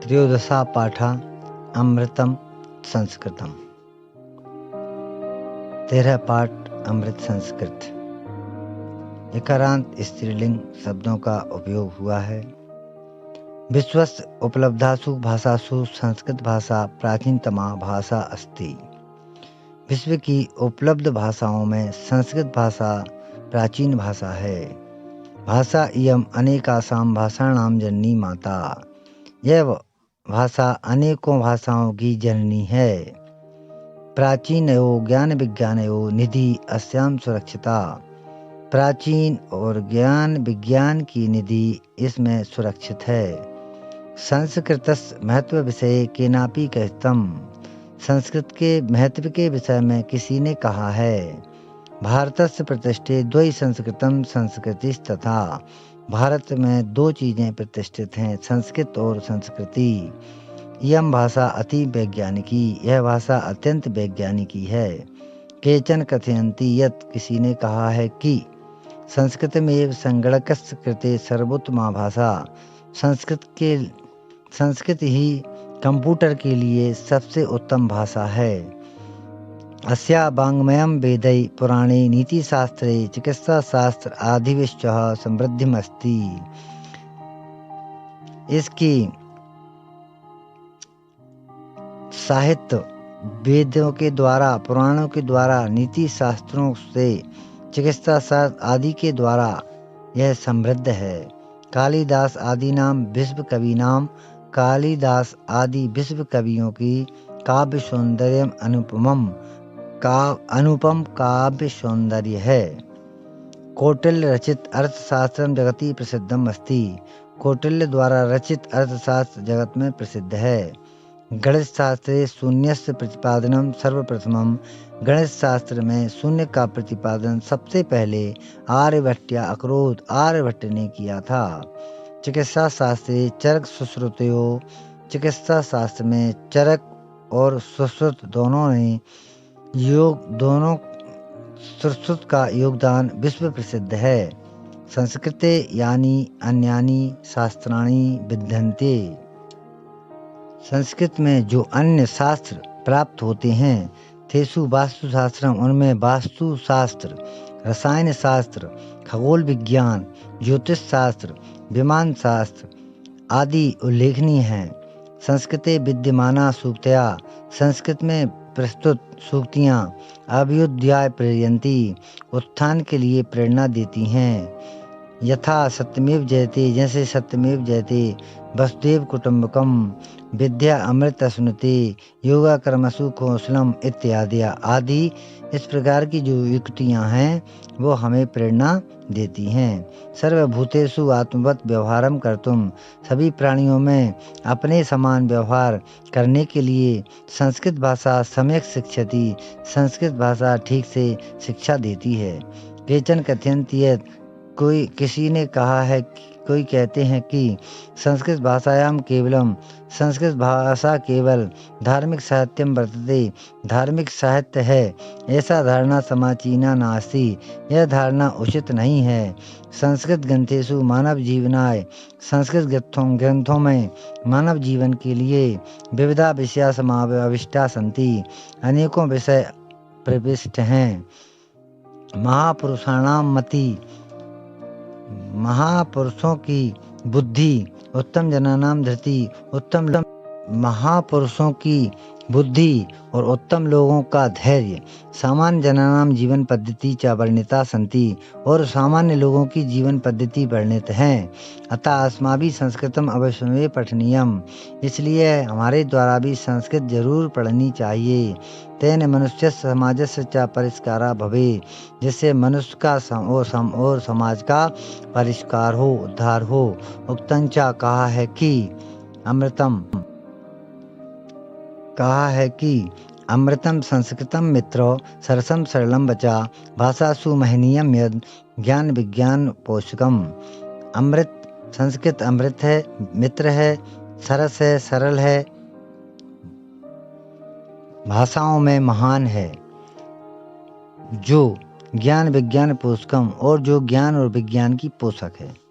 त्रयोदशा पाठा अमृतम संस्कृतम। 13 पाठ अमृत संस्कृत। इकारांत स्त्रीलिंग शब्दों का उपयोग हुआ है। विश्वस्य उपलब्धासु भाषासु संस्कृत भाषा प्राचीनतमा भाषा अस्ति। विश्व की उपलब्ध भाषाओं में संस्कृत भाषा प्राचीन भाषा है। भाषा इयम अनेकासां भाषाणां जननी माता। यह भाषा अनेकों भाषाओं की जननी है। प्राचीनयो ज्ञान विज्ञानयो निधि अस्याम सुरक्षिता। प्राचीन और ज्ञान विज्ञान की निधि इसमें सुरक्षित है। संस्कृतस्य महत्व विषये केनापि कथितम्। संस्कृत के महत्व के विषय में किसी ने कहा है। भारतस्य प्रतिष्ठे द्वै संस्कृतम संस्कृतिस्तथा। भारत में दो चीजें प्रतिष्ठित हैं, संस्कृत और संस्कृति। यह भाषा अति वैज्ञानिकी, यह भाषा अत्यंत वैज्ञानिकी है। केचन कथयन्ति यत्, किसी ने कहा है कि संस्कृत में संगणकस्य कृते सर्वोत्तमा भाषा। संस्कृत ही कंप्यूटर के लिए सबसे उत्तम भाषा है। अस्या वाङ्मयं वेदै पुराणे नीतिशास्त्रे चिकित्साशास्त्र आदिविश्च समृद्धिमस्ति। इसकी साहित्य वेदों के द्वारा, पुराणों के द्वारा, नीति शास्त्रों से, चिकित्सा शास्त्र आदि के द्वारा यह समृद्ध है। कालिदास आदि नाम विश्व कवि नाम, कालिदास आदि विश्व कवियों की काव्य सौंदर्य अनुपम काव्य सौंदर्य है। कौटिल्य रचित अर्थशास्त्र जगति प्रसिद्धम अस्ति। कौटिल्य द्वारा रचित अर्थशास्त्र जगत में प्रसिद्ध है। गणित शास्त्रे शून्यस्य प्रतिपादनम सर्वप्रथमम। गणित शास्त्र में शून्य का प्रतिपादन सबसे पहले आर्यभट्ट्या अकरोत्, आर्यभट्ट ने किया था। चिकित्सा शास्त्रे चरक सुश्रुतयो। चिकित्सा शास्त्र में चरक और सुश्रुत दोनों सुश्रुत का योगदान विश्व प्रसिद्ध है। संस्कृते यानी अन्यानि शास्त्राणि विद्यन्ते। संस्कृत में जो अन्य शास्त्र प्राप्त होते हैं, तेषु वास्तुशास्त्रम, उनमें वास्तु शास्त्र, रसायन शास्त्र, खगोल विज्ञान, ज्योतिष शास्त्र, विमान शास्त्र आदि उल्लेखनीय हैं। संस्कृते विद्यमाना सूक्तया। संस्कृत में प्रस्तुत सूक्तियाँ अभ्युदयाय प्रेरयन्ति, उत्थान के लिए प्रेरणा देती हैं। यथा सत्यमेव जयते, जैसे सत्यमेव जयते, वसुदेव कुटुम्बकम, विद्या अमृत स्मृति, योगा कर्मसु कौशलम इत्यादि आदि। इस प्रकार की जो युक्तियाँ हैं वो हमें प्रेरणा देती हैं। सर्वभूतेषु आत्मवत व्यवहारम कर्तुम। सभी प्राणियों में अपने समान व्यवहार करने के लिए संस्कृत भाषा सम्यक शिक्षति। संस्कृत भाषा ठीक से शिक्षा देती है। केचन कथयन्ति यत्, किसी ने कहा है, कोई कहते हैं कि संस्कृत भाषायाम केवलम, संस्कृत भाषा केवल धार्मिक साहित्यम वर्तते, धार्मिक साहित्य है, ऐसा धारणा समीचीना नास्ति। यह धारणा उचित नहीं है। संस्कृत ग्रंथेषु मानव जीवनाय। संस्कृत ग्रंथों में मानव जीवन के लिए विविधा विषया समाविष्टा सन्ति। अनेकों विषय प्रविष्ट हैं। महापुरुषाणाम मति, महापुरुषों की बुद्धि, उत्तम जनानाम धृति, महापुरुषों की बुद्धि और उत्तम लोगों का धैर्य, सामान्य जनानाम जीवन पद्धति च वर्णिता सन्ति, और सामान्य लोगों की जीवन पद्धति वर्णित हैं। अतः अस्माभिः संस्कृतम अवश्यमेव पठनीयम। इसलिए हमारे द्वारा भी संस्कृत जरूर पढ़नी चाहिए। तेन मनुष्य समाजस्य च परिष्कारा भवे, जिससे मनुष्य का और समाज का परिष्कार हो, उद्धार हो। उक्तंच, कहा है कि अमृतम संस्कृतम मित्रो सरसम सरलम वचा। भाषासु महनीयम यद ज्ञान विज्ञान पोषकम। अमृत, संस्कृत अमृत है, मित्र है, सरस है, सरल है, भाषाओं में महान है, जो ज्ञान विज्ञान पोषकम, और जो ज्ञान और विज्ञान की पोषक है।